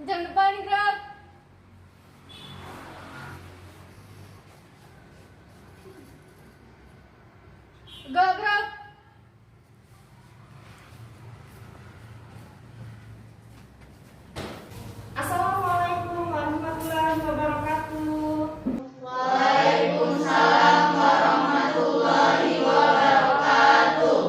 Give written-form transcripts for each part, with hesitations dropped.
Jam depan gerak. Gerak. Assalamualaikum warahmatullahi wabarakatuh. Waalaikumsalam warahmatullahi wabarakatuh.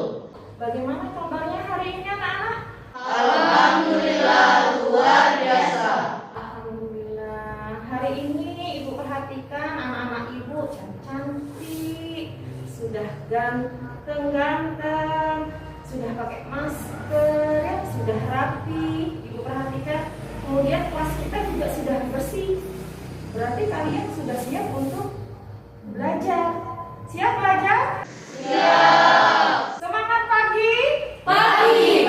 Bagaimana kabarnya hari ini anak-anak? Alhamdulillah luar biasa. Alhamdulillah. Hari ini ibu perhatikan anak-anak ibu cantik, sudah ganteng-ganteng, sudah pakai masker, ya, sudah rapi. Ibu perhatikan. Kemudian kelas kita juga sudah bersih. Berarti kalian sudah siap untuk belajar. Siap belajar? Siap. Semangat pagi. Pagi.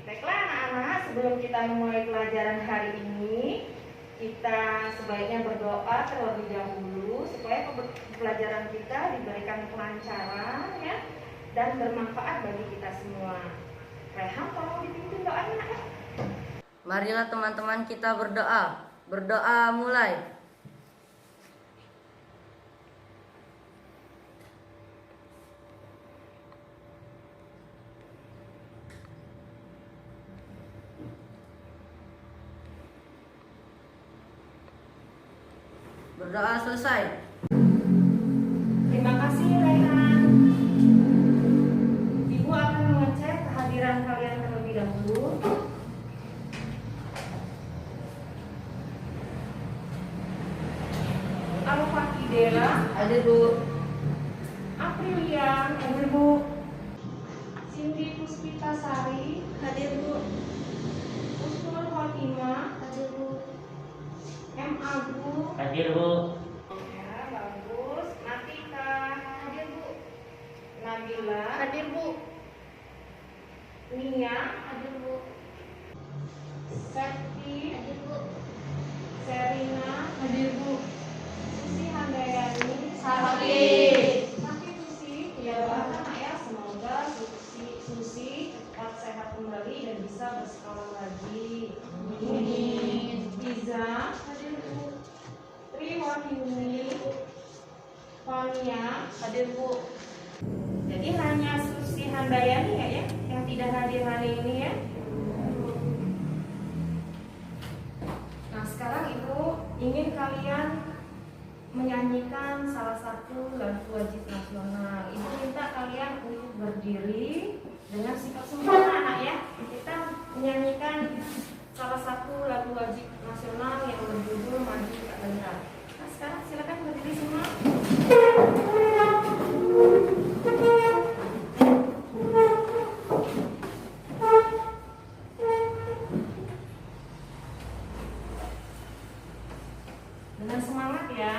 Baiklah anak-anak, sebelum kita memulai pelajaran hari ini, kita sebaiknya berdoa terlebih dahulu supaya pelajaran kita diberikan kelancaran ya dan bermanfaat bagi kita semua. Rehan, tolong dipimpin doanya ya. Marilah teman-teman kita berdoa. Berdoa mulai. Berdoa selesai. Terima kasih Rehan. Ibu akan mengecek kehadiran kalian terlebih dahulu. Al-Fatidera, Hadir Bu. Aprilia, hadir Bu. Cindy Puspitasari, Hadir Bu. Usnul Khotimah, Hadir Bu. M. Agu. Hadir Bu. Ya, bagus. Natika, hadir Bu. Nabila, Hadir Bu. Nia, hadir Bu. Septi, Hadir Bu. Serina, Hadir Bu. Susi Handayani, Sakit. Sakit Susi, ya doakan ayah semoga Susi cepat sehat kembali dan bisa bersekolah lagi. Amin. Iza, hadir Bu. Triwahini, Fania, hadir Bu. Jadi hanya Susi Handayani ya yang tidak hadir hari ini ya. Nah sekarang Ibu ingin kalian menyanyikan salah satu lagu wajib nasional. Ibu minta kalian untuk berdiri dengan sikap sempurna anak ya. Kita menyanyikan salah satu lagu wajib nasional yang berjudul Maju Kak Lentera. Nah sekarang silakan berdiri semua. Dengan semangat ya.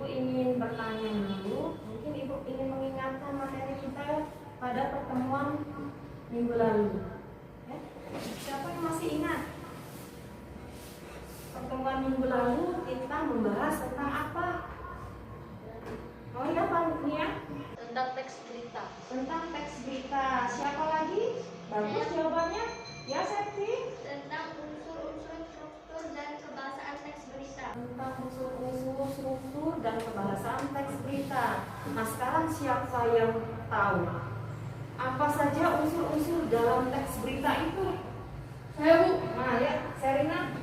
ingin bertanya dulu, mungkin Ibu ingin mengingatkan materi kita pada pertemuan minggu lalu. Ya? Siapa yang masih ingat? Pertemuan minggu lalu kita membahas tentang apa? Oh ya, Pak Nia? Tentang teks berita. Tentang teks berita. Siapa lagi? Bagus jawabannya. Ya, Septi? Tentang unsur-unsur struktur dan kebahasaan teks berita. Tentang unsur-unsur struktur dan kebahasaan teks berita. Nah, sekarang siapa yang tahu apa saja unsur-unsur dalam teks berita itu? Saya, Bu. Nah, ya, Serina.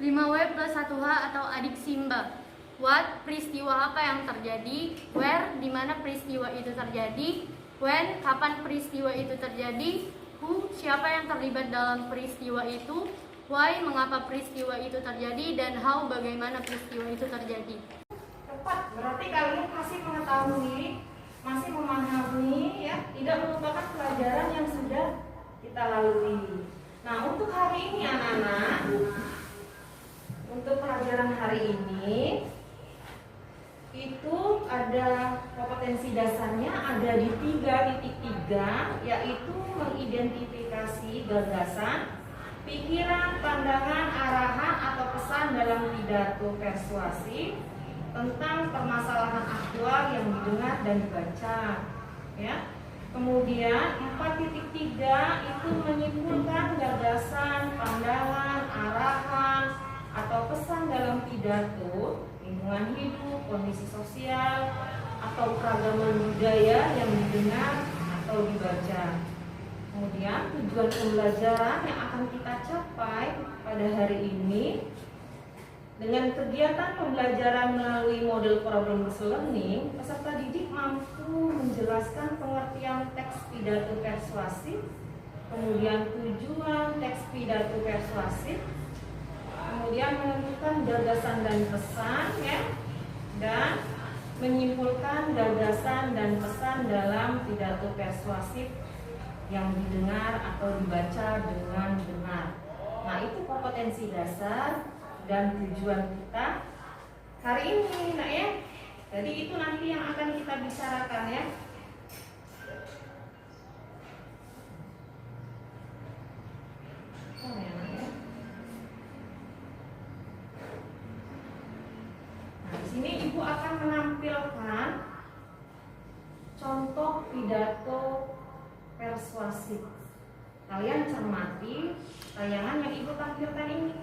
5W plus 1H atau adik Simba. What, peristiwa apa yang terjadi. Where, di mana peristiwa itu terjadi. When, kapan peristiwa itu terjadi. Who, siapa yang terlibat dalam peristiwa itu. Why, mengapa peristiwa itu terjadi. Dan how, bagaimana peristiwa itu terjadi. Tepat, berarti kalian masih mengetahui, masih memahami, ya, tidak melupakan pelajaran yang sudah kita lalui. Nah, untuk hari ini anak-anak, untuk pelajaran hari ini itu ada kompetensi dasarnya ada di 3.3, yaitu mengidentifikasi gagasan, pikiran, pandangan, arahan atau pesan dalam pidato persuasif tentang permasalahan aktual yang didengar dan dibaca, ya. Kemudian 4.3 itu menyimpulkan gagasan, pandangan, arahan atau pesan dalam pidato, lingkungan hidup, kondisi sosial, atau keragaman budaya yang didengar atau dibaca. Kemudian tujuan pembelajaran yang akan kita capai pada hari ini dengan kegiatan pembelajaran melalui model problem-based learning, peserta didik mampu menjelaskan pengertian teks pidato persuasif, kemudian tujuan teks pidato persuasif, kemudian menentukan gagasan dan pesan, ya, dan menyimpulkan gagasan dan pesan dalam pidato persuasif yang didengar atau dibaca dengan benar. Nah, itu kompetensi dasar dan tujuan kita hari ini, nak, ya. Jadi itu nanti yang akan kita bicarakan, ya. Oh, ya, nak, ya. Nah, di sini Ibu akan menampilkan contoh pidato persuasif. Kalian cermati tayangan yang Ibu tampilkan ini.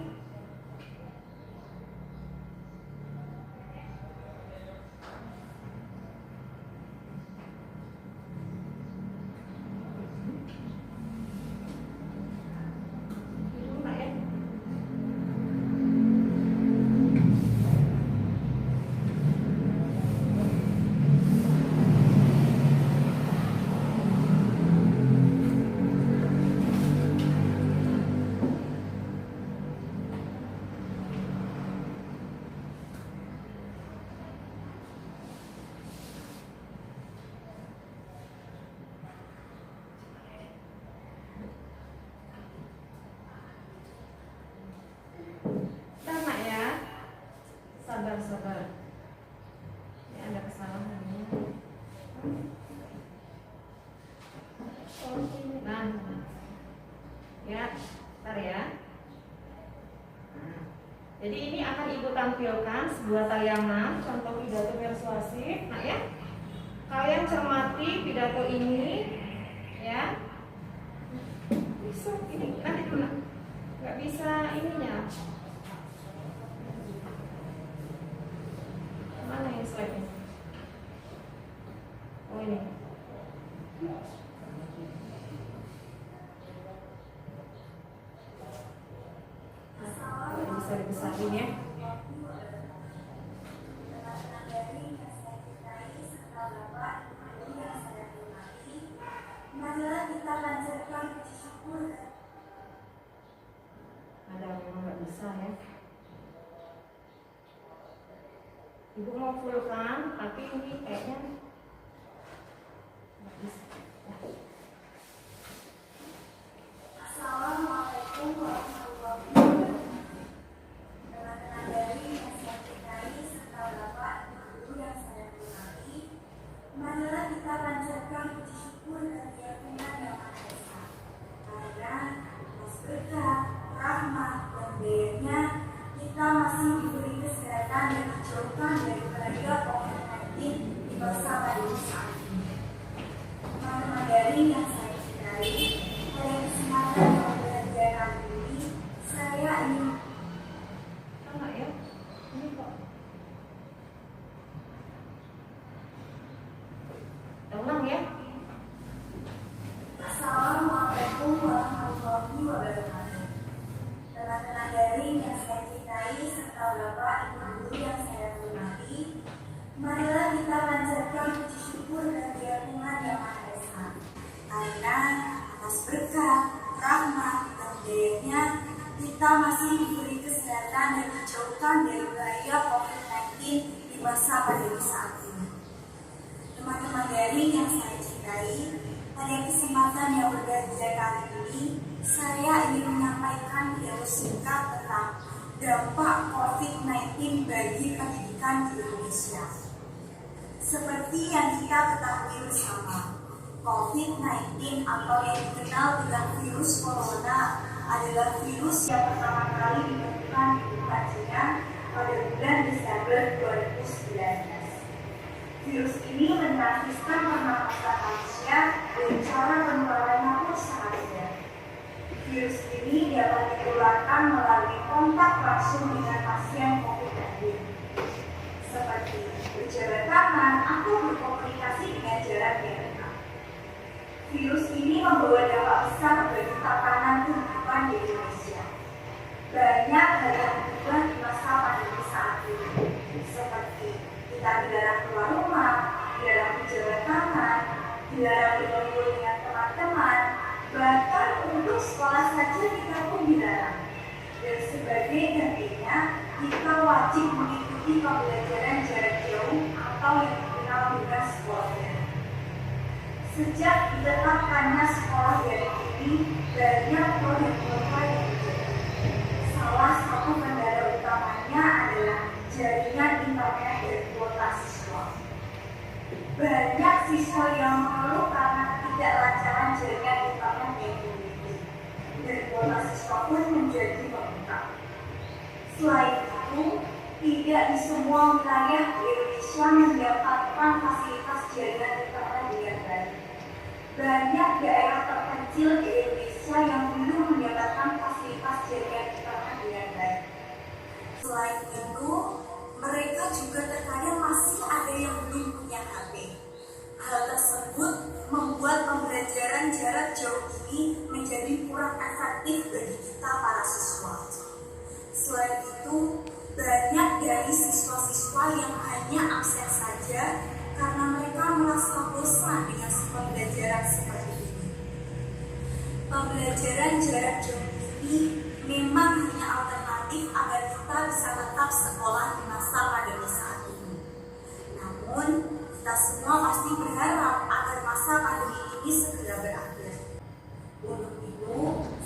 Sabar. Ini ada kesalahan. Nah, ya, bentar ya. Nah, jadi ini akan Ibu tampilkan sebuah tayangan contoh pidato persuasif. Nah, ya, kalian cermati pidato ini, ya. Bisa ini nanti dulu, nggak bisa ininya. Mana yang slide-nya? Oh, ini. Bisa dibesarin, ya. Marilah kita lanjutkan puji syukur. Ada memang nggak bisa, ya. Ibu mau fullkan, tapi ini kayaknya nggak bisa. Assalamualaikum warahmatullahi wabarakatuh. Dengan dari Nasihat Dki serta Bapak dijauhkan dari bahaya COVID-19 di masa pandemi saat ini. Teman-teman daring yang saya cintai, pada kesempatan yang berbahagia kali ini, saya ingin Enggak ya? Ini kok. Ulang ya. Assalamualaikum warahmatullahi wabarakatuh. Teman-teman daring yang saya cintai serta Bapak Ibu guru yang saya hormati, marilah kita panjatkan puji syukur dan Tuhan Yang Maha Esa. Karena atas berkat, rahmat, dan hidayahnya kita masih diberi kesehatan dan dijauhkan dari bahaya COVID-19 di masa pandemi saat ini. Teman-teman daring yang saya cintai, pada kesempatan yang berbahagia kali ini, saya ingin menyampaikan video singkat tentang dampak COVID-19 bagi pendidikan di Indonesia. Seperti yang kita ketahui bersama, COVID-19 atau yang dikenal dengan virus corona adalah virus yang pertama kali ditemukan di tempat Cina pada bulan Desember 2019. Virus ini mentransmisikan pernapasan manusia dan cara penularannya pun sangat mudah. Virus ini dapat ditularkan melalui kontak langsung dengan pasien COVID-19, seperti berjabat tangan atau berkomunikasi dengan jarak yang dekat. Virus ini membawa dampak besar bagi tatanan kehidupan di Indonesia. Banyak hal yang berubah di masa pandemi saat ini, seperti kita dilarang keluar rumah, dilarang berjabat tangan, dilarang berkumpul dengan teman-teman, bahkan untuk sekolah saja kita pun dilarang. Dan sebagai gantinya, kita wajib mengikuti pembelajaran jarak jauh atau yang dikenal dengan sekolah daring. Sejak ditetapkannya sekolah daring ini, banyak pro dan kontra yang terjadi. Salah satu kendala utamanya adalah jaringan internet dan kuota siswa. Banyak siswa yang mengeluh karena tidak lancaran jaringan internet yang dimiliki, dan kuota siswa pun menjadi membengkak. Selain itu, tidak di semua wilayah di Indonesia mendapatkan fasilitas jaringan internet dengan baik. Banyak daerah terpencil di Indonesia yang belum mendapatkan fasilitas jaringan internet dengan baik. Selain itu, mereka juga terkadang masih ada yang belum punya HP. Hal tersebut membuat pembelajaran jarak jauh ini menjadi kurang efektif bagi kita para siswa. Selain itu, banyak dari siswa-siswa yang hanya absen saja karena mereka merasa bosan dengan pembelajaran seperti ini. Pembelajaran jarak jauh ini memang hanya alternatif agar kita bisa tetap sekolah di masa pandemi saat ini. Namun, kita semua pasti berharap agar masa pandemi ini segera berakhir. Untuk itu,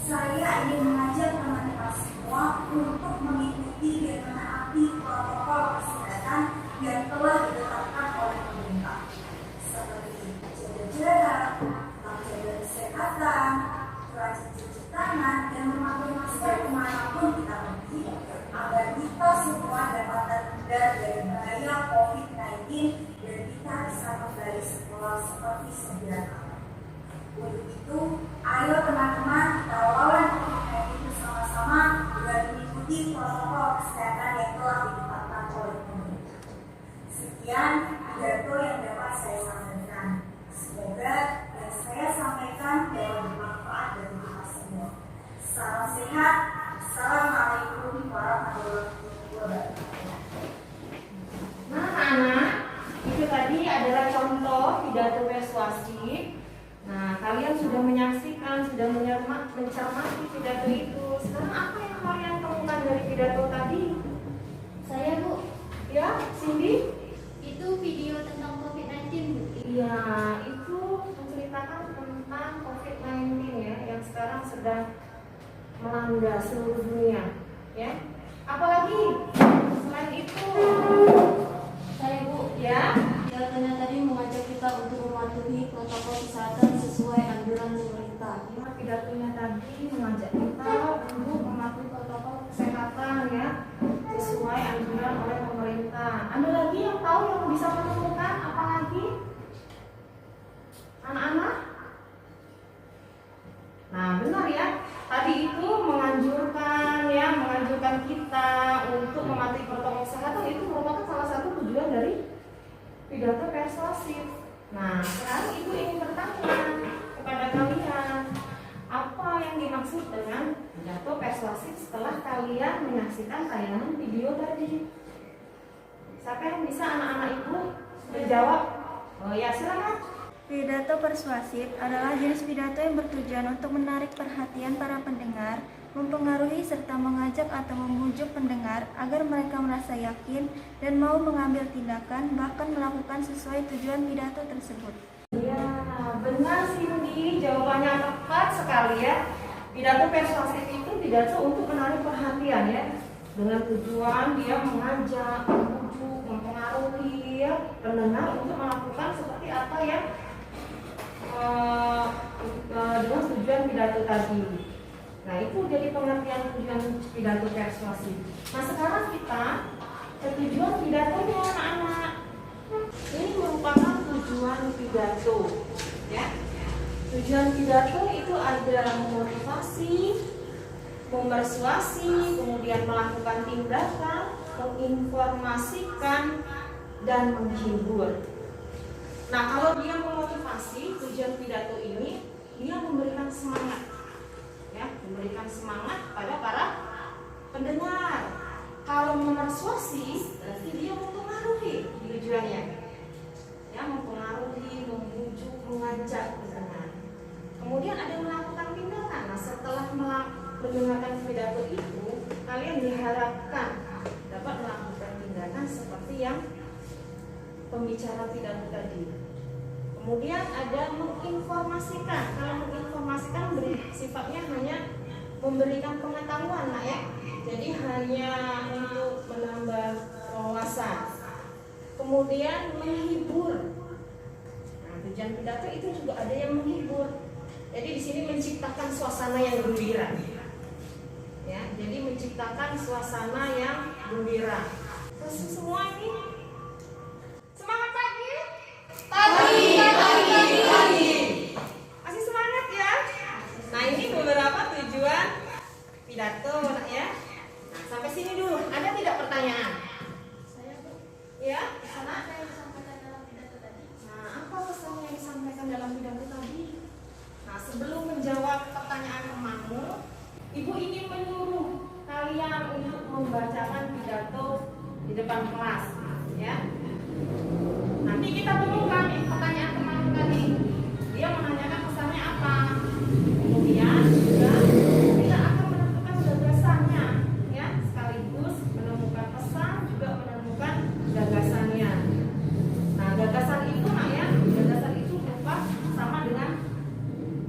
saya ingin mengajak teman-teman semua untuk mengikuti dan menaati protokol kesehatan yang telah ditetapkan oleh pemerintah, seperti jaga jarak, menjaga kesehatan, rajin cuci tangan, dan memakai masker kemanapun kita pergi, agar kita semua dapat terhindar dari bahaya COVID-19 dan kita bisa kembali sekolah seperti sedia kala. Untuk itu, ayo teman-teman kita lawan COVID-19 bersama-sama dengan mengikuti protokol kesehatan yang telah ditetapkan oleh pemerintah. Sekian pidato yang dapat saya sampaikan. Semoga yang saya sampaikan dapat bermanfaat bagi kita semua. Salam sehat. Assalamualaikum warahmatullahi wabarakatuh. Nah, anak, itu tadi adalah contoh pidato persuasi. Nah, kalian sudah menyaksikan, sudah mencermati pidato itu. Sekarang apa yang kalian temukan dari pidato tadi? Saya, Bu, Ya, Cindy? itu video tentang COVID-19, Bu. Iya, itu menceritakan tentang COVID-19 ya, yang sekarang sedang melanda seluruh dunia. Ya, apalagi selain itu? Saya, Bu, Ya, pidatonya tadi mengajak kita untuk mematuhi protokol kesehatan sesuai anjuran pemerintah. ya, pidatonya tadi mengajak kita untuk mematuhi protokol kesehatan ya, sesuai anjuran oleh pemerintah. bisa menemukan apa lagi? Anak-anak? Nah, benar ya. Tadi itu menganjurkan kita untuk mematuhi protokol kesehatan, itu merupakan salah satu tujuan dari pidato persuasif. Nah, sekarang ibu ingin bertanya kepada kalian, apa yang dimaksud dengan pidato persuasif setelah kalian menyaksikan tayangan video tadi? Siapa yang bisa anak-anak ibu menjawab? Oh ya, silakan. Pidato persuasif adalah jenis pidato yang bertujuan untuk menarik perhatian para pendengar, mempengaruhi serta mengajak atau membujuk pendengar agar mereka merasa yakin dan mau mengambil tindakan, bahkan melakukan sesuai tujuan pidato tersebut. Ya, benar Cindy, jawabannya tepat sekali ya. Pidato persuasif itu pidato untuk menarik perhatian ya, dengan tujuan dia mengajak, membujuk, mempengaruhi ya pendengar untuk melakukan seperti apa yang dengan tujuan pidato tadi. Nah, itu jadi pengertian tujuan pidato persuasif. Nah, sekarang kita ke tujuan pidatonya anak-anak. Ini merupakan tujuan pidato ya. Tujuan pidato itu adalah memotivasi, memersuasi, kemudian melakukan tindakan, menginformasikan, dan menghibur. Nah, kalau dia memotivasi, tujuan pidato ini dia memberikan semangat, ya, memberikan semangat pada para pendengar. Kalau memersuasi, berarti dia mempengaruhi tujuannya, ya, mempengaruhi, membujuk, mengajak pendengar. Kemudian ada yang melakukan tindakan. Nah, setelah mendengarkan pidato itu, kalian diharapkan dapat melakukan tindakan seperti yang pembicara pidato tadi. Kemudian ada menginformasikan. Kalau menginformasikan sifatnya hanya memberikan pengetahuan, nah ya. Jadi hanya untuk menambah wawasan. Kemudian menghibur. Nah, tujuan pidato itu juga ada yang menghibur. Jadi di sini menciptakan suasana yang gembira. Ya, jadi menciptakan suasana yang gembira. Terus semua ini semangat pagi? Pagi. Masih semangat ya? Nah, ini beberapa tujuan pidato ya. Nah, sampai sini dulu. Ada tidak pertanyaan? Saya Bu, Ya, pesan apa yang disampaikan dalam pidato tadi? nah, apa pesan yang disampaikan dalam pidato tadi? Nah, sebelum menjawab pertanyaan temanmu, Ibu ingin menyuruh kalian untuk membacakan pidato di depan kelas, ya. Nanti kita temukan pertanyaan temanmu tadi. Dia menanyakan pesannya apa. Kemudian juga kita akan menentukan gagasannya, ya, sekaligus menemukan pesan juga menemukan gagasannya. Nah, gagasan itu, nah ya, gagasan itu berupa sama dengan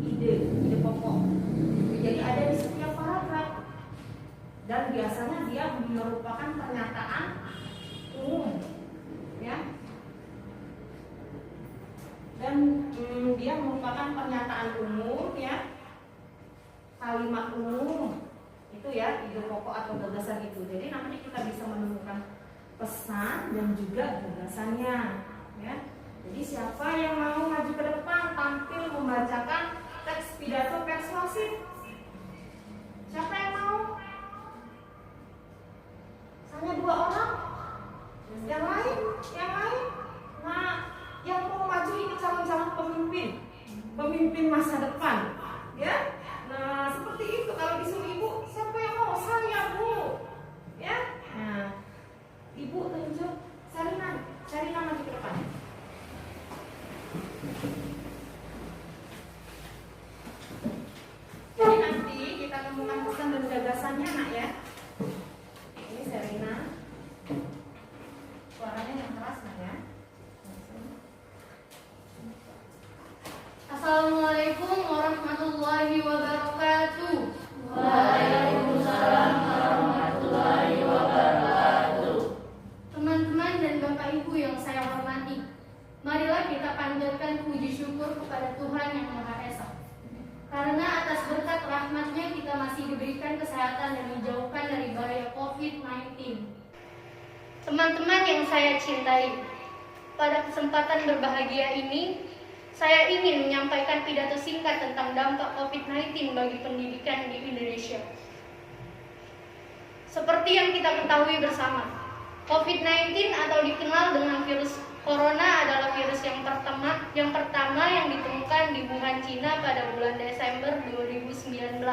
ide pokok. Jadi ada di setiap paragraf dan biasanya dia merupakan pernyataan umum, ya. Dan dia merupakan pernyataan umum, ya, kalimat umum itu ya, ide pokok atau gagasan itu. Jadi nanti kita bisa menemukan pesan dan juga gagasannya, ya. Jadi siapa yang mau maju ke depan tampil membacakan teks pidato persuasif? Siapa yang mau? Hanya 2 orang? Yang lain? Nah, yang mau maju ini calon-calon pemimpin masa depan, ya. Nah, seperti itu. Kalau disuruh ibu, siapa yang mau? Saya, Bu, ya. Nah, ibu tunjuk Sarina maju ke depan. Jadi nanti kita temukan pesan dan gagasannya, nak ya. Ini Sarina. Suaranya yang keras, nak ya. Assalamualaikum warahmatullahi wabarakatuh. Waalaikumsalam warahmatullahi wabarakatuh. Teman-teman dan Bapak Ibu yang saya hormati, marilah kita panjatkan puji syukur kepada Tuhan yang Maha Esa. Karena atas berkat rahmat-Nya kita masih diberikan kesehatan dan dijauhkan dari bahaya COVID-19. Teman-teman yang saya cintai, pada kesempatan berbahagia ini, saya ingin menyampaikan pidato singkat tentang dampak COVID-19 bagi pendidikan di Indonesia. Seperti yang kita ketahui bersama, COVID-19 atau dikenal dengan virus corona adalah virus yang pertama yang ditemukan di Wuhan, Cina pada bulan Desember 2019.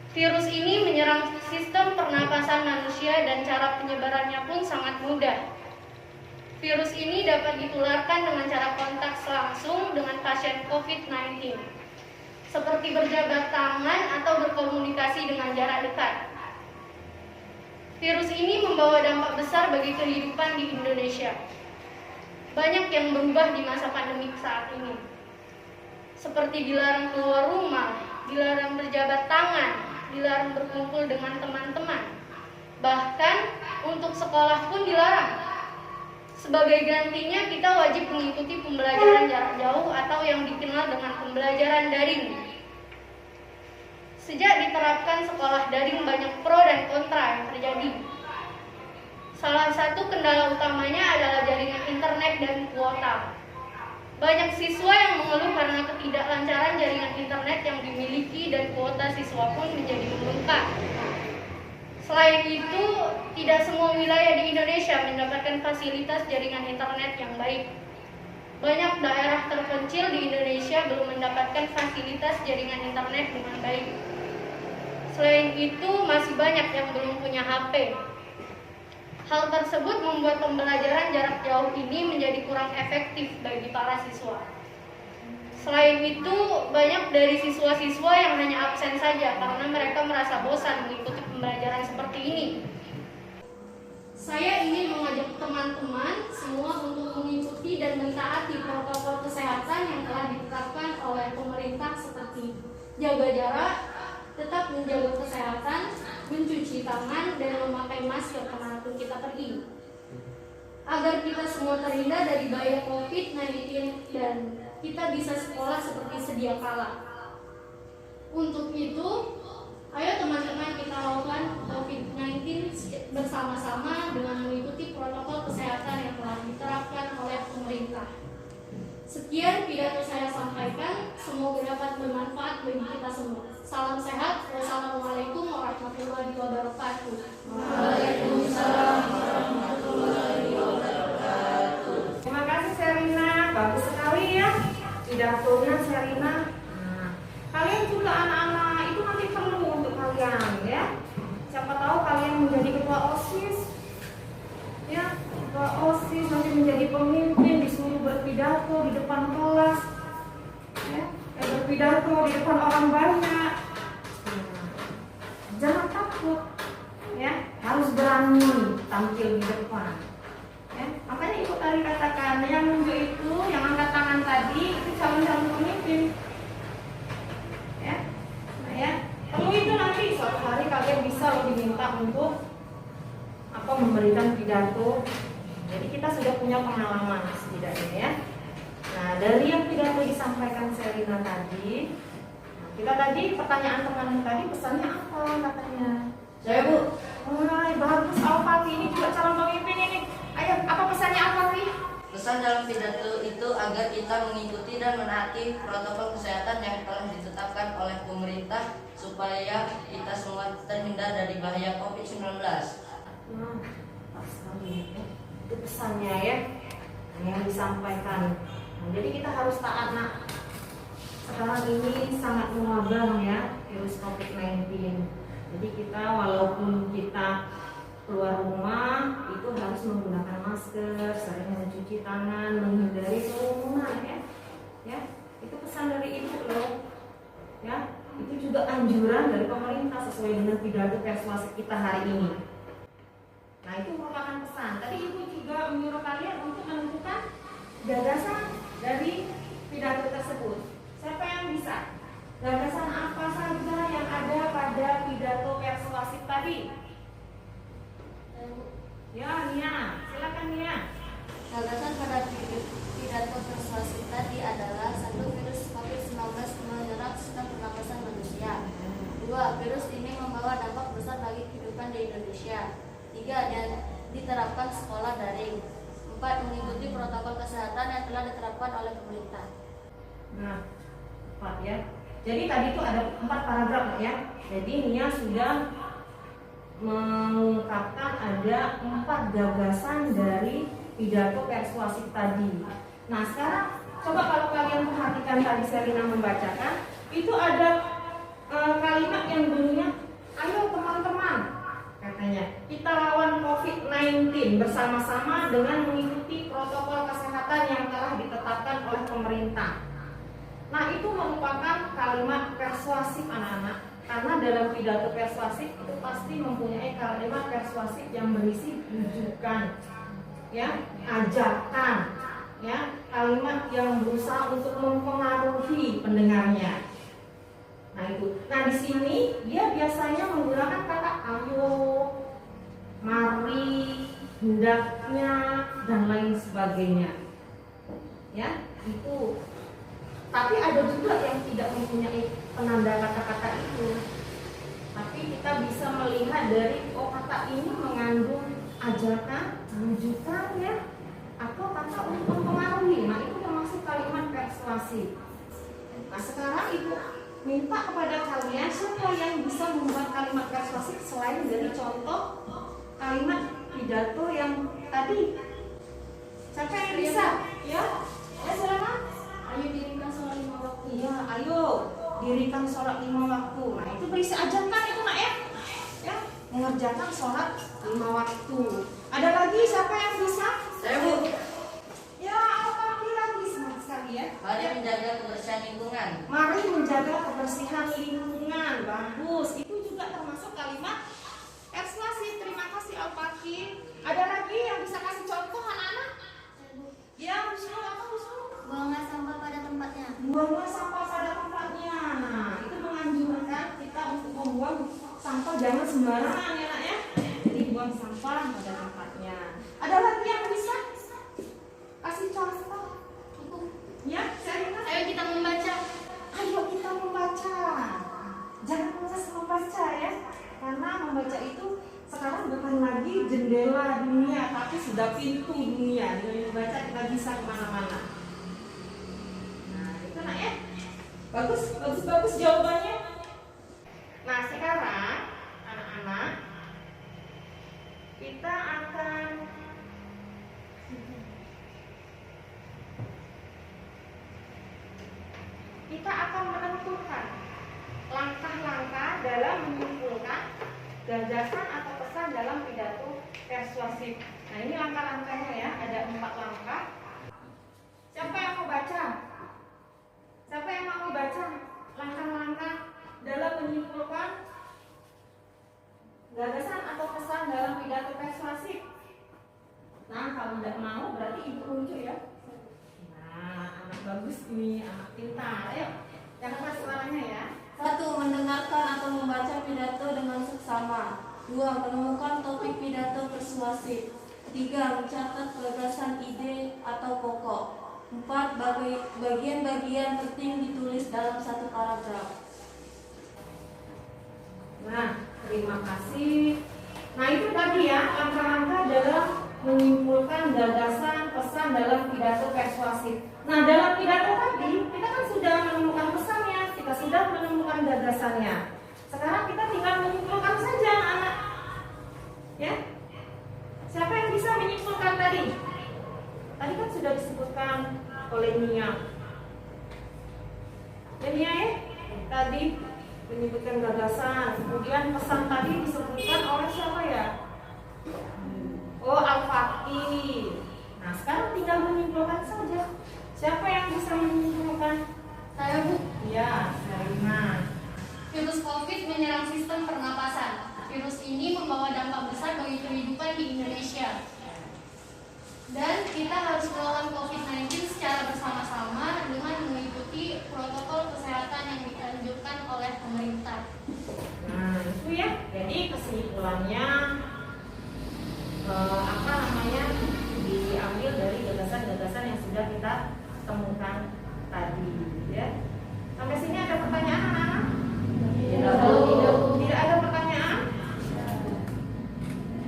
Virus ini menyerang sistem pernapasan manusia dan cara penyebarannya pun sangat mudah. Virus ini dapat ditularkan dengan cara kontak langsung dengan pasien COVID-19, seperti berjabat tangan atau berkomunikasi dengan jarak dekat. Virus ini membawa dampak besar bagi kehidupan di Indonesia. Banyak yang berubah di masa pandemik saat ini, seperti dilarang keluar rumah, dilarang berjabat tangan, dilarang berkumpul dengan teman-teman. Bahkan untuk sekolah pun dilarang. Sebagai gantinya, kita wajib mengikuti pembelajaran jarak jauh atau yang dikenal dengan pembelajaran daring. Sejak diterapkan sekolah daring, banyak pro dan kontra yang terjadi. Salah satu kendala utamanya adalah jaringan internet dan kuota. Banyak siswa yang mengeluh karena ketidaklancaran jaringan internet yang dimiliki dan kuota siswa pun menjadi membengkak. Selain itu, tidak semua wilayah di Indonesia mendapatkan fasilitas jaringan internet yang baik. Banyak daerah terpencil di Indonesia belum mendapatkan fasilitas jaringan internet dengan baik. Selain itu, masih banyak yang belum punya HP. Hal tersebut membuat pembelajaran jarak jauh ini menjadi kurang efektif bagi para siswa. Selain itu, banyak dari siswa-siswa yang hanya absen saja karena mereka merasa bosan mengikuti pembelajaran seperti ini. Saya ingin mengajak teman-teman semua untuk mengikuti dan mentaati protokol kesehatan yang telah ditetapkan oleh pemerintah seperti jaga jarak, tetap menjaga kesehatan, mencuci tangan, dan memakai masker kemanapun kita pergi. Agar kita semua terhindar dari bahaya COVID-19 dan kita bisa sekolah seperti sedia kala. Untuk itu, ayo teman-teman kita lawan COVID-19 bersama-sama dengan mengikuti protokol kesehatan yang telah diterapkan oleh pemerintah. Sekian pidato saya sampaikan, semoga dapat bermanfaat bagi kita semua. Salam sehat, wassalamualaikum warahmatullahi wabarakatuh. Waalaikumsalam warahmatullahi wabarakatuh. Terima kasih Sherina, bagus sekali ya pidatonya Sherina. Nah, kalian juga anak-anak itu nanti perlu untuk kalian ya. Siapa tahu kalian menjadi ketua OSIS, ya ketua OSIS nanti menjadi pemimpin, disuruh berpidato di depan kelas, ya berpidato di depan orang banyak. Jangan takut, ya harus berani tampil di depan. Ya, makanya ibu tadi katakan yang nunjuk itu, yang angkat tangan tadi itu calon-calon pemimpin. Ya, nah ya, kamu itu nanti suatu hari kalian bisa diminta untuk memberikan pidato. Jadi kita sudah punya pengalaman setidaknya ya. Nah dari yang pidato disampaikan Sherina tadi, kita tadi pertanyaan teman tadi pesannya apa katanya? Saya Bu. Wah bagus, Al-Fatih ini juga calon pemimpin ini. Ayo, apa pesannya Al-Fatih? Pesan dalam pidato itu agar kita mengikuti dan menaati protokol kesehatan yang telah ditetapkan oleh pemerintah supaya kita semua terhindar dari bahaya COVID-19. Nah, pas sekali ya. Itu pesannya ya yang disampaikan. Nah, jadi kita harus taat nak. Sekarang ini sangat mewabah ya virus COVID-19. Jadi kita walaupun kita keluar rumah itu harus menggunakan masker, sering mencuci tangan, menghindari kerumunan ya. Ya, itu pesan dari ibu loh. Ya, itu juga anjuran dari pemerintah sesuai dengan pidato persuasif kita hari ini. Nah, itu merupakan pesan. Tadi ibu juga menyuruh kalian untuk menentukan gagasan dari pidato tersebut. Siapa yang bisa? Gagasan apa saja yang ada pada pidato persuasif tadi? Ya, Nia, silakan Nia. Gagasan pada pidato persuasif tadi adalah 1. Virus COVID-19 menyerang sistem pernapasan manusia. 2. Virus ini membawa dampak besar bagi kehidupan di Indonesia. 3. Dan diterapkan sekolah daring. 4. 4. Mengikuti protokol kesehatan yang telah diterapkan oleh pemerintah. Nah, 4 ya. Jadi tadi itu ada 4 paragraf ya. Jadi Nia sudah mengungkapkan ada 4 gagasan dari pidato persuasif tadi. Nah sekarang coba kalau kalian perhatikan tadi Selina membacakan, itu ada kalimat yang bunyinya, ayo teman-teman, katanya kita lawan COVID-19 bersama-sama dengan mengikuti protokol kesehatan yang telah ditetapkan oleh pemerintah. Nah itu merupakan kalimat persuasif anak-anak, karena dalam pidato persuasif itu pasti mempunyai kalimat persuasif yang berisi rujukan, ya, ajakan, ya, kalimat yang berusaha untuk mempengaruhi pendengarnya. Nah itu. Nah di sini dia biasanya menggunakan kata ayo, mari, hendaknya, dan lain sebagainya. Ya, itu. Tapi ada juga yang tidak mempunyai penanda kata-kata itu. Tapi kita bisa melihat dari kata ini mengandung ajakan, rujukan ya, atau kata untuk mempengaruhi. Nah itu termasuk kalimat persuasif. Nah sekarang ibu minta kepada kalian siapa yang bisa membuat kalimat persuasif selain dari contoh kalimat pidato yang tadi. Siapa yang bisa? Ya, ya silakan. Ayo dirikan sholat 5 waktu. Iya, ayo dirikan sholat 5 waktu. Nah itu berisi ajakan itu nak ya, ya mengerjakan sholat 5 waktu. Ada lagi siapa yang bisa? Saya Bu. Ya, apa lagi semangat sekali ya? Mari menjaga kebersihan lingkungan. Mari menjaga kebersihan lingkungan. Bagus. Itu juga termasuk kalimat persuasif. Terima kasih Al-Fakir. Ada lagi yang bisa kasih contoh anak-anak? Ya, Husnul apa Husnul? Buanglah sampah pada tempatnya. Buanglah sampah pada tempatnya. Nah, itu menganjurkan kita untuk membuang sampah jangan sembarangan ya nak ya. Jadi buang sampah pada tempatnya. Ada lagi yang bisa kasih contoh? Ya, saya Ayo kita membaca. ayo kita membaca. Jangan malas membaca ya. Karena membaca itu sekarang bukan lagi jendela dunia, tapi sudah pintu dunia. Dengan membaca kita bisa kemana-mana. Nah, itu nak ya. Bagus jawabannya. Nah, sekarang anak-anak kita akan menentukan langkah-langkah dalam menyimpulkan gagasan atau pesan dalam pidato persuasif. Nah ini langkah-langkahnya ya, ada 4 langkah. Siapa yang mau baca? Siapa yang mau baca langkah-langkah dalam menyimpulkan gagasan atau pesan dalam pidato persuasif? Nah kalau tidak mau berarti ibu unjuk ya. Nah anak bagus ini, anak pintar. Ayo, jangan keras suaranya ya. 1. Mendengarkan atau membaca pidato dengan seksama. 2. Menemukan topik pidato persuasif. 3. Mencatat gagasan, ide, atau pokok. 4. Bagian-bagian penting ditulis dalam 1 paragraf. Nah, terima kasih. Nah itu tadi ya langkah-langkah dalam menyimpulkan gagasan pesan dalam pidato persuasif. Nah dalam pidato tadi kita kan sudah menemukan pesannya, kita sudah menemukan gagasannya. Sekarang kita tinggal menyimpulkan saja anak-anak. Ya, siapa yang bisa menyimpulkan tadi? Tadi kan sudah disebutkan oleh Nia. Ya Nia ya, tadi menyebutkan gagasan, kemudian pesan tadi disebutkan oleh siapa ya? Oh, Al-Fakir. Nah, sekarang tinggal menyimpulkan saja. Siapa yang bisa menyimpulkan? Saya Bu. Ya, Selina. Virus COVID menyerang sistem pernapasan. Virus ini membawa dampak besar bagi kehidupan di Indonesia. Dan kita harus melawan COVID-19 secara bersama-sama dengan mengikuti protokol kesehatan yang dianjurkan oleh pemerintah. Nah, itu ya. Jadi kesimpulannya diambil dari gagasan-gagasan yang sudah kita temukan tadi, ya. Sampai sini ada pertanyaan anak-anak? Tidak ada pertanyaan?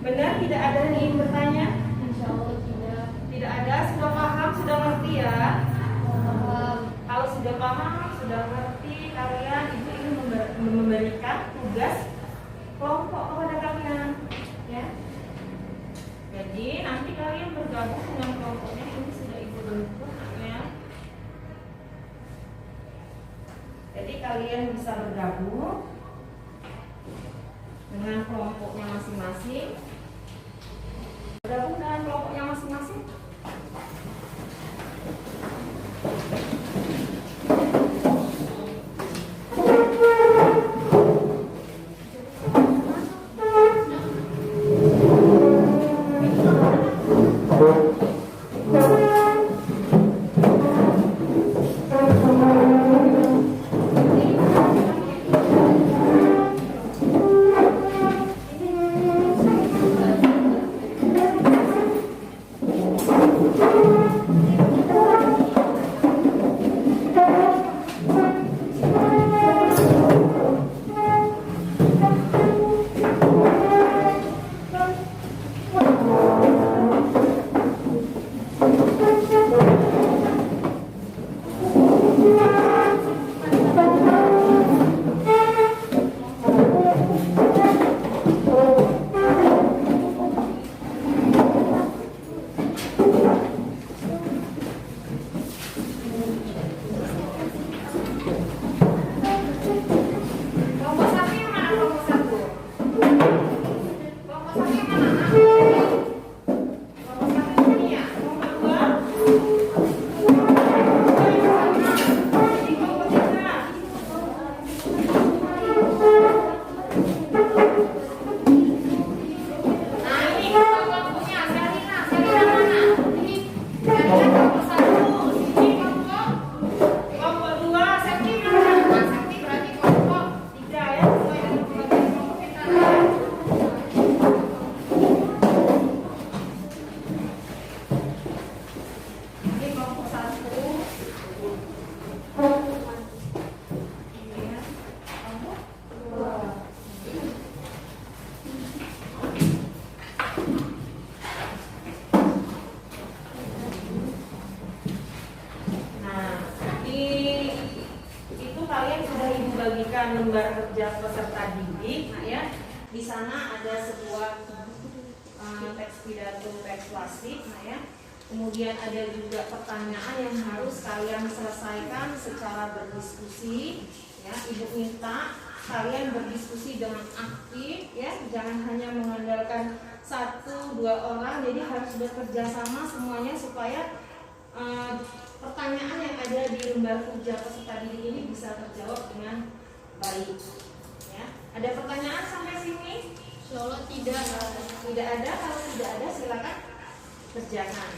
Benar tidak ada yang ingin bertanya? Insya Allah tidak. Tidak bergabung dengan kelompoknya ini sudah ibu bentuk ya. Jadi kalian bisa bergabung dengan kelompoknya masing-masing. Bergabung dengan kelompoknya masing-masing. Lembar kerja peserta didik. Nah ya, di sana ada sebuah teks pidato persuasif. Nah ya, kemudian ada juga pertanyaan yang harus kalian selesaikan secara berdiskusi. Ya, ibu minta kalian berdiskusi dengan aktif. Ya, jangan hanya mengandalkan 1-2 orang. Jadi harus bekerja sama semuanya supaya pertanyaan yang ada di lembar kerja peserta didik ini bisa terjawab dengan baik. Ya, ada pertanyaan sampai sini? Solo tidak. Tidak ada. Kalau tidak ada silakan kerjakan.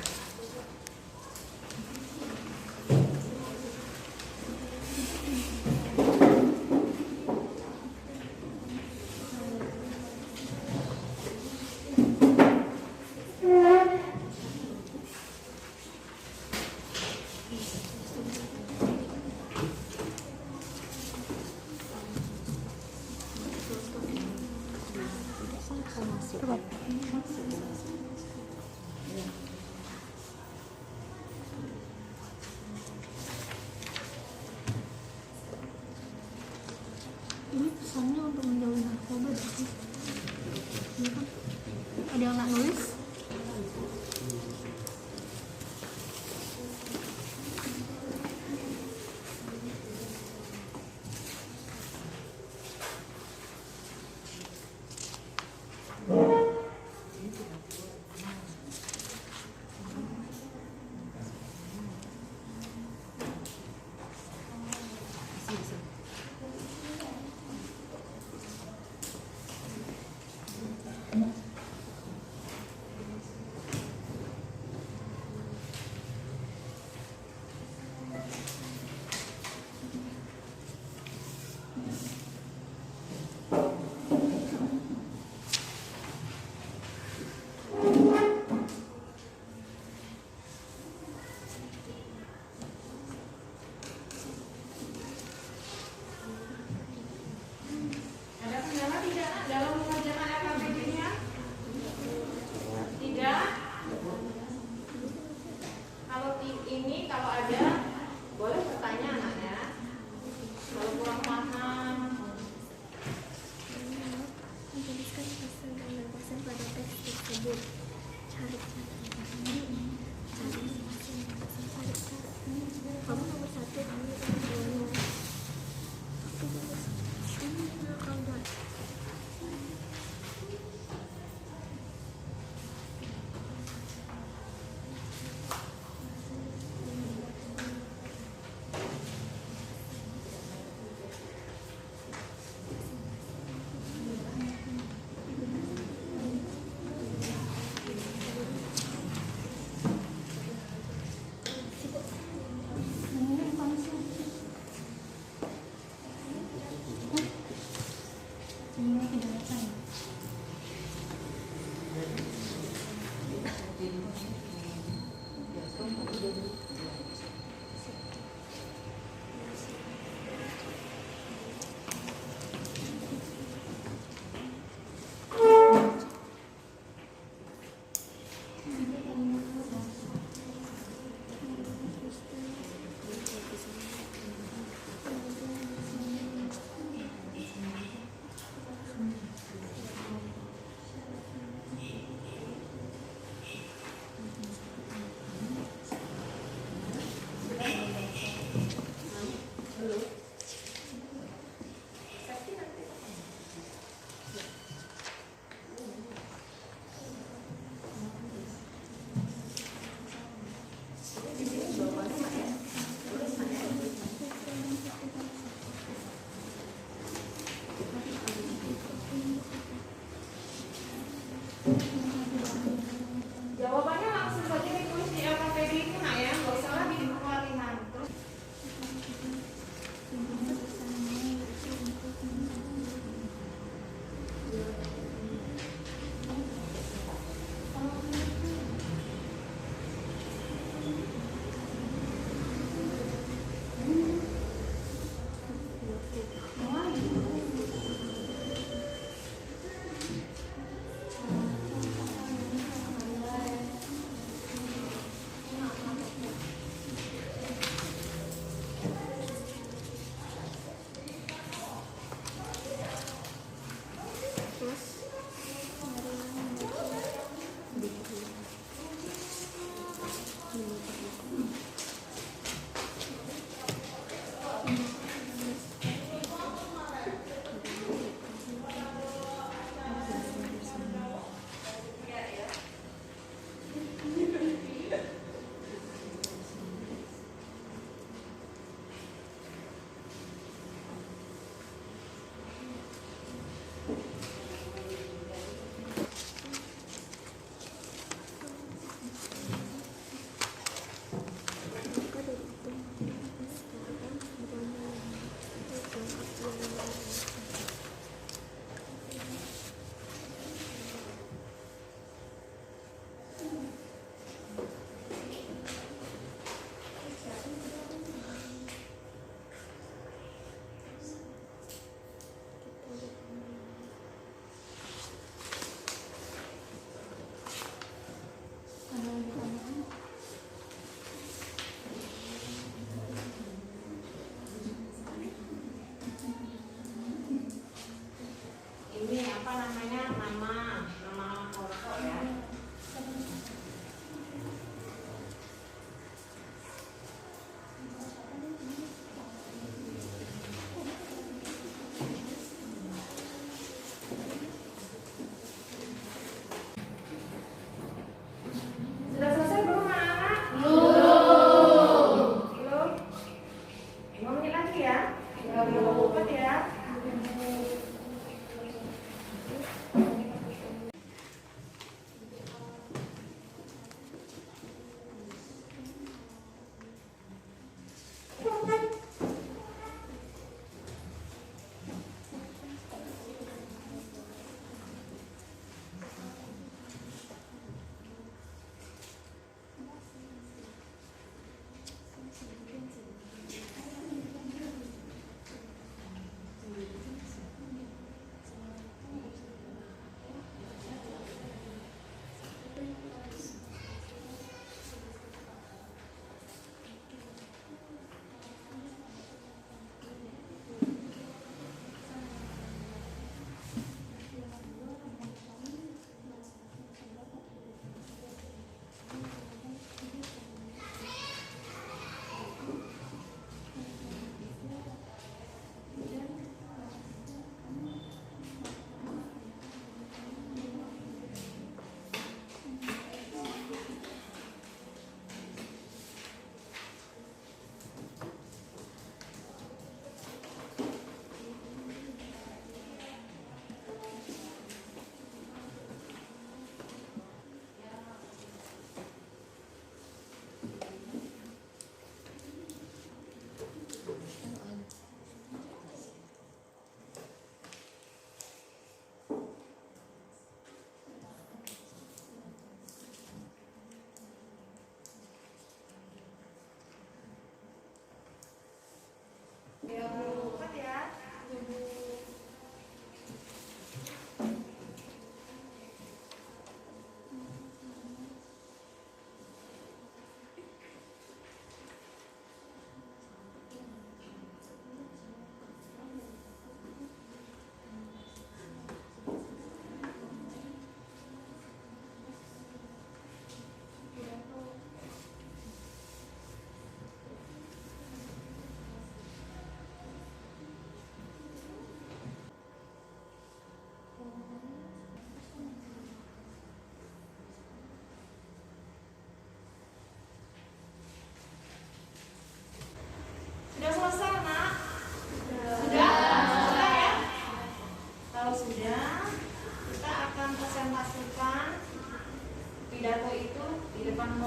18,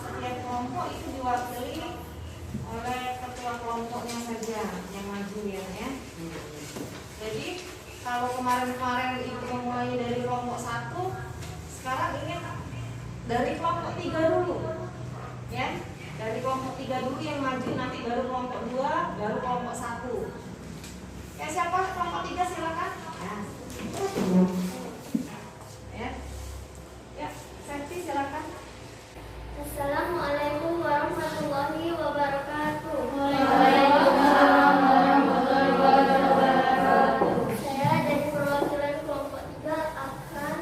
setiap kelompok itu diwakili oleh ketua kelompoknya saja yang maju ya. Jadi kalau kemarin-kemarin itu memulai dari kelompok 1, sekarang ingin dari kelompok 3 dulu ya. Dari kelompok 3 dulu yang maju, nanti baru kelompok 2, baru kelompok 1. Ya, siapa kelompok 3 silakan. Ya, Septi silakan. Assalamualaikum warahmatullahi wabarakatuh. Waalaikumsalam warahmatullahi wabarakatuh. Saya dari perwakilan kelompok 3 akan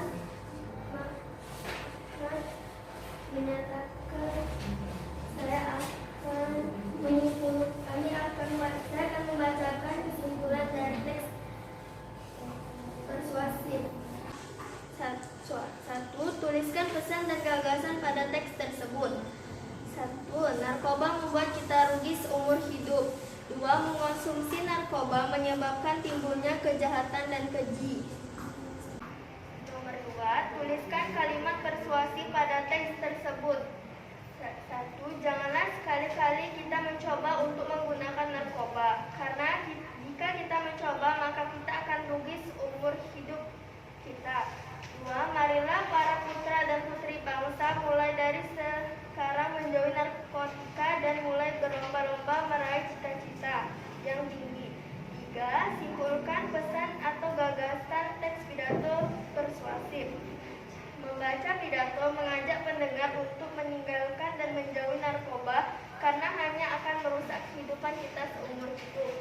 menyatakan saya akan membacakan kesimpulan dari teks persuasif. 1. Tuliskan pesan dan gagasan pada teks tersebut. 1. Narkoba membuat kita rugi seumur hidup. 2. Mengonsumsi narkoba menyebabkan timbulnya kejahatan dan keji. Nomor 2. Tuliskan kalimat persuasi pada teks tersebut. 1. Janganlah sekali-kali kita mencoba untuk menggunakan narkoba, karena jika kita mencoba maka kita akan rugi seumur hidup kita. 2. Marilah para putra dan putri bangsa mulai dari sekarang menjauhi narkotika dan mulai berlomba-lomba meraih cita-cita yang tinggi. 3. Simpulkan pesan atau gagasan teks pidato persuasif. Membaca pidato mengajak pendengar untuk meninggalkan dan menjauhi narkoba karena hanya akan merusak kehidupan kita seumur hidup.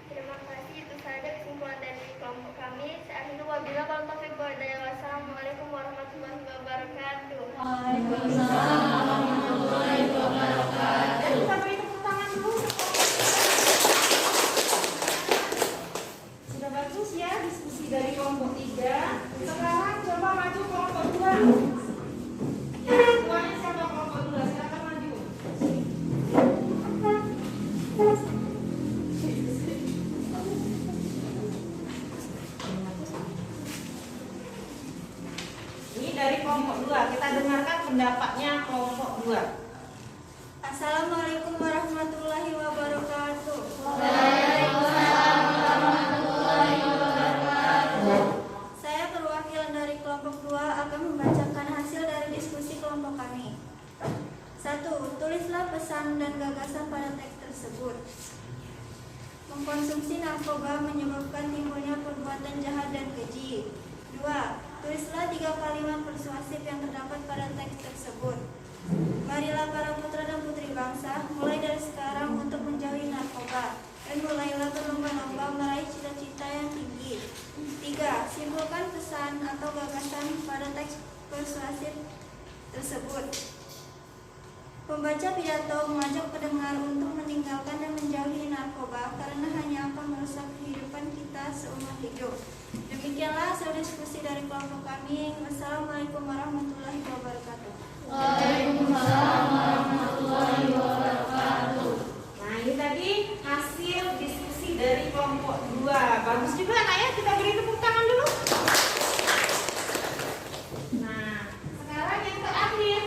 Terima kasih, itu saja kesimpulan dari kelompok kami. Saya akhiri wabillahi taufiq wal hidayah. Wassalamualaikum warahmatullahi wabarakatuh. Waalaikumsalam warahmatullahi wabarakatuh. Dan kita beri tepuk tangan dulu. Sudah bagus ya diskusi dari kelompok 3. Sekarang coba maju kelompok 2. Ya, ketuanya siapa kelompok 2? Silakan maju. Ini dari kelompok 2. Kita dengarkan pendapatnya kelompok 2. Assalamualaikum warahmatullahi wabarakatuh. Waalaikumsalam warahmatullahi wabarakatuh. Saya perwakilan dari kelompok 2 akan membacakan hasil dari diskusi kelompok kami. 1. Tulislah pesan dan gagasan pada teks tersebut. Mengkonsumsi narkoba menyebabkan timbulnya perbuatan jahat dan keji. 2. Tulislah 3 kalimat persuasif yang terdapat pada teks tersebut. Marilah para putra dan putri bangsa mulai dari sekarang untuk menjauhi narkoba dan mulailah berlomba-lomba meraih cita-cita yang tinggi. 3. Simpulkan pesan atau gagasan pada teks persuasif tersebut. Pembaca pidato mengajak pendengar untuk meninggalkan dan menjauhi narkoba karena hanya akan merusak kehidupan kita seumur hidup. Demikianlah hasil diskusi dari kelompok kami. Wassalamualaikum warahmatullahi wabarakatuh. Waalaikumsalam warahmatullahi wabarakatuh. Nah, ini tadi hasil diskusi dari kelompok 2. Bagus juga nak ya, kita beri tepuk tangan dulu. Nah, sekarang yang terakhir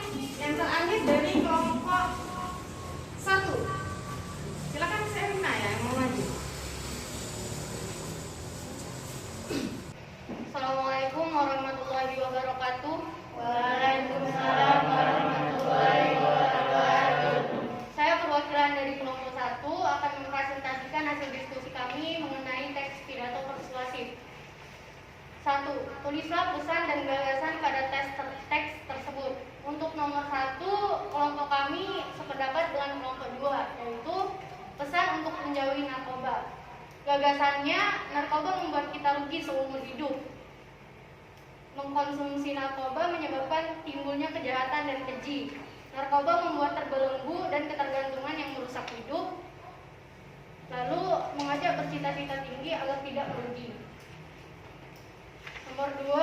dari kelompok 1. Silakan Serina ya yang mau maju. Assalamualaikum warahmatullahi wabarakatuh. Waalaikumsalam warahmatullahi wabarakatuh. Saya perwakilan dari kelompok 1 akan mempresentasikan hasil diskusi kami mengenai teks pidato persuasif. 1. Tulislah pesan dan gagasan pada teks tersebut. Untuk nomor 1, kelompok kami sependapat dengan kelompok 2, yaitu pesan untuk menjauhi narkoba. Gagasannya, narkoba membuat kita rugi seumur hidup. Mengkonsumsi narkoba menyebabkan timbulnya kejahatan dan keji. Narkoba membuat terbelenggu dan ketergantungan yang merusak hidup. Lalu mengajak bercita-cita tinggi agar tidak merugi. Nomor 2,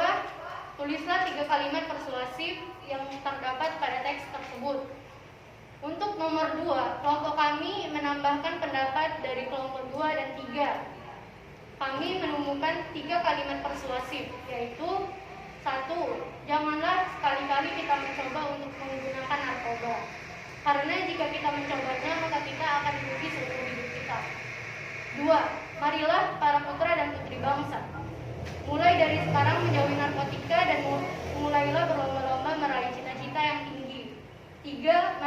tulislah 3 kalimat persuasif yang terdapat pada teks tersebut. Untuk nomor 2, kelompok kami menambahkan pendapat dari kelompok 2 dan 3. Kami menemukan 3 kalimat persuasif, yaitu 1. Janganlah sekali-kali kita mencoba untuk menggunakan narkoba. Karena jika kita mencobanya, maka kita akan merugi seumur hidup kita. 2. Marilah para putra dan putri bangsa, mulai dari sekarang menjauhi narkotika dan mulailah berlomba-lomba meraih cita-cita yang tinggi. 3.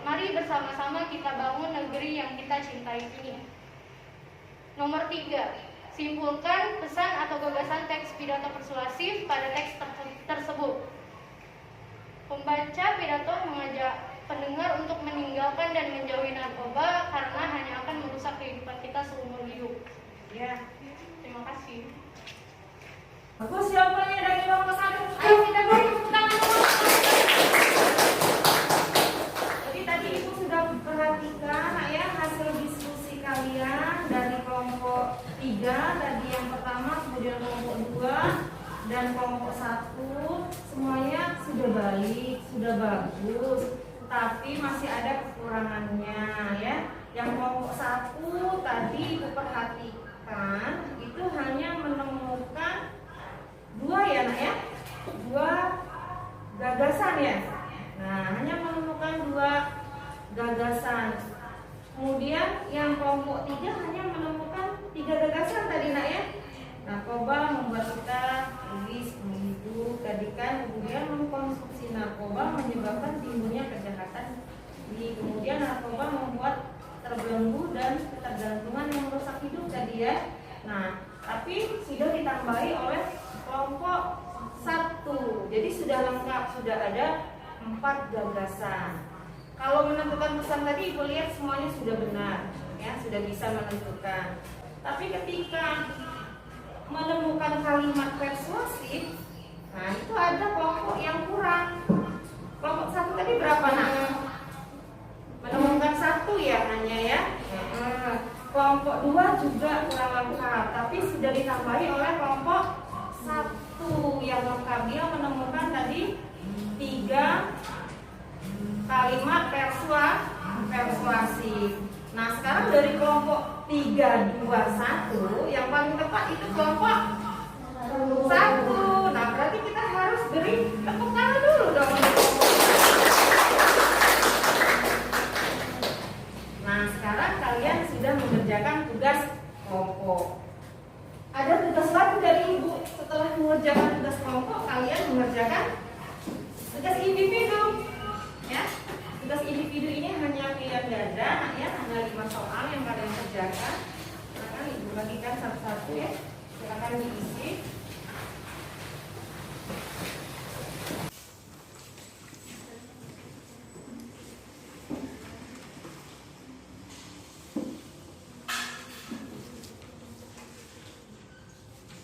Mari bersama-sama kita bangun negeri yang kita cintai ini. Nomor 3. Simpulkan pesan atau gagasan teks pidato persuasif pada teks tersebut. Pembaca pidato mengajak pendengar untuk meninggalkan dan menjauhi narkoba karena hanya akan merusak kehidupan kita seumur hidup. Ya, terima kasih. Bagus, jawabannya dari kelompok 1. Ayo kita beri tepuk tangan. Jadi tadi Ibu sudah perhatikan ya hasil diskusi kalian dari kelompok 3 tadi yang pertama, kemudian kelompok 2 dan kelompok 1 semuanya sudah baik, sudah bagus, tapi masih ada kekurangannya ya. Yang kelompok 1 tadi Ibu perhatikan itu hanya menemukan 2 ya nak ya, 2 gagasan ya. Nah, hanya menemukan 2 gagasan. Kemudian yang kelompok 3 hanya menemukan 3 gagasan tadi nak ya. Narkoba membuat kita rugi seumur hidup tadi kan. Kemudian mengkonsumsi narkoba menyebabkan timbulnya kejahatan. Kemudian narkoba membuat terbelenggu dan ketergantungan yang merusak hidup tadi ya. Nah, tapi sudah ditambahi oleh kelompok 1. Jadi sudah lengkap, sudah ada 4 gagasan. Kalau menentukan pesan tadi Ibu lihat semuanya sudah benar ya, sudah bisa menentukan. Tapi ketika menemukan kalimat persuasif, nah itu ada kelompok yang kurang. Kelompok 1 tadi berapa nak? Menemukan 1 ya hanya ya. Kelompok 2 juga kurang lengkap, tapi sudah ditambahi oleh kelompok 1 yang lengkap. Dia menemukan tadi 3 kalimat persuasif. Nah, sekarang dari kelompok 3, 2, 1 yang paling tepat itu kelompok 1. Nah, berarti kita harus beri tepuk tangan dulu dong untuk kelompok 1. Nah, sekarang kalian sudah mengerjakan tugas kelompok. Ada tugas lagi dari Ibu. Setelah mengerjakan tugas kelompok, kalian mengerjakan tugas individu. Ya, tugas individu ini hanya pilihan ganda, ya, hanya 5 soal yang kalian kerjakan. Silakan Ibu bagikan satu-satu ya. Silakan diisi.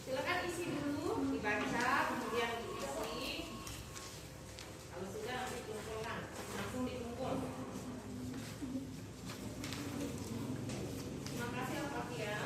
Silakan isi dulu, dibaca, kemudian diisi. Kalau sudah nanti kumpulkan, langsung dikumpul. Terima kasih Al-Fatihah.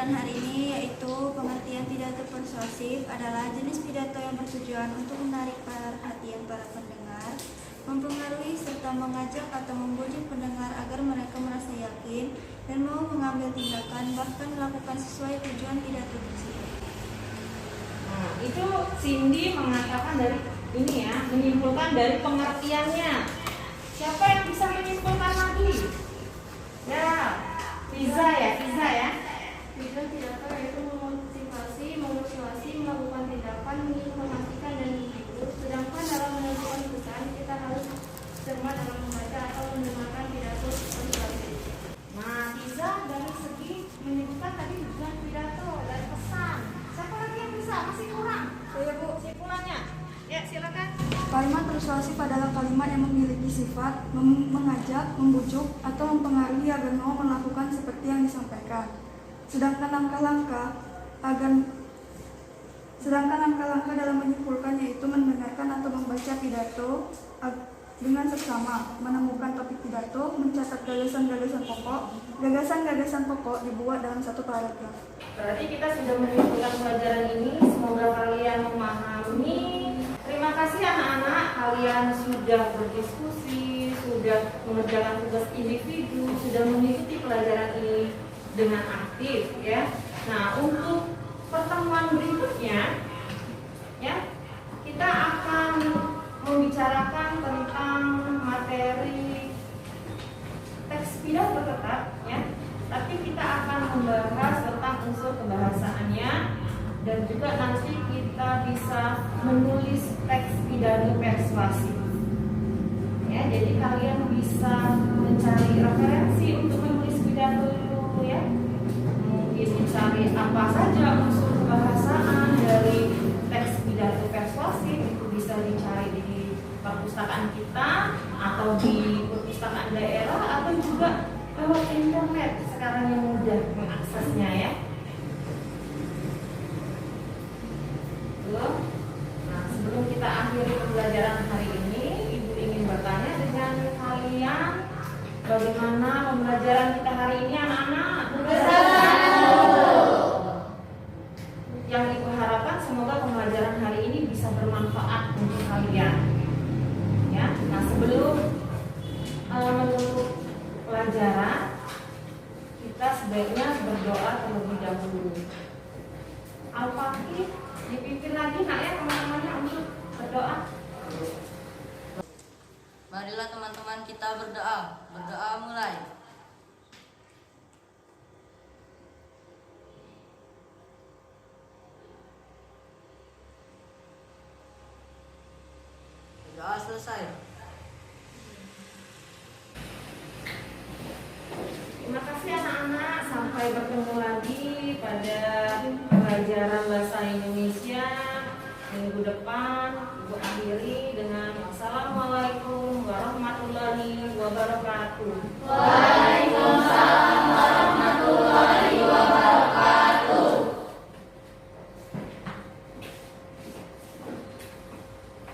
pembelajaran hari ini, yaitu pengertian pidato persuasif adalah jenis pidato yang bertujuan untuk menarik perhatian para pendengar, mempengaruhi serta mengajak atau membujuk pendengar agar mereka merasa yakin dan mau mengambil tindakan, bahkan melakukan sesuai tujuan pidato tersebut. Nah, itu Cindy mengatakan dari ini ya, menyimpulkan dari pengertiannya. Siapa yang bisa menyimpulkan lagi? Ya, Fiza ya. Tujuan pidato yaitu memotivasi, melakukan tindakan, menginformasikan dan menghibur. Sedangkan dalam menentukan pesan kita harus cermat dalam membaca atau mendengarkan pidato persuasif. Nah, Fiza dari segi menyebutkan tadi tujuan pidato dari pesan. Siapa lagi yang bisa? Masih kurang. Saya Bu, simpulannya. Ya, silakan. Kalimat persuasif adalah kalimat yang memiliki sifat mengajak, membujuk, atau mempengaruhi agar mau melakukan seperti yang disampaikan. Sedangkan langkah-langkah dalam menyimpulkannya itu mendengarkan atau membaca pidato dengan seksama, menemukan topik pidato, mencatat gagasan-gagasan pokok dibuat dalam satu paragraf. Berarti kita sudah menyimpulkan pelajaran ini. Semoga kalian memahami. Terima kasih anak-anak, kalian sudah berdiskusi, sudah mengerjakan tugas individu, sudah mengikuti pelajaran ini dengan aktif ya. Nah, untuk pertemuan berikutnya ya, kita akan membicarakan tentang materi teks pidato tetap ya. Tapi kita akan membahas tentang unsur kebahasaannya dan juga nanti kita bisa menulis teks pidato persuasif. Ya, jadi kalian bisa mencari referensi untuk menulis pidato itu ya. Mungkin mencari apa saja unsur kebahasaan dari teks pidato persuasif itu bisa dicari di perpustakaan kita atau di perpustakaan daerah atau juga lewat internet sekarang yang mudah mengaksesnya ya. Nah, sebelum kita akhiri pembelajaran hari ini, Ibu ingin bertanya dengan kalian, bagaimana pembelajaran kita hari ini anak-anak? Yang Ibu harapkan semoga pembelajaran hari ini bisa bermanfaat untuk kalian. Ya, nah sebelum menutup pelajaran, kita sebaiknya berdoa terlebih dahulu. Al-Fatih dipimpin lagi nak ya teman-temannya untuk berdoa. Marilah teman-teman kita berdoa. Berdoa mulai. Doa selesai. Terima kasih anak-anak, sampai bertemu lagi pada pelajaran bahasa Indonesia minggu depan. Ibu akhiri dengan Assalamualaikum warahmatullahi wabarakatuh.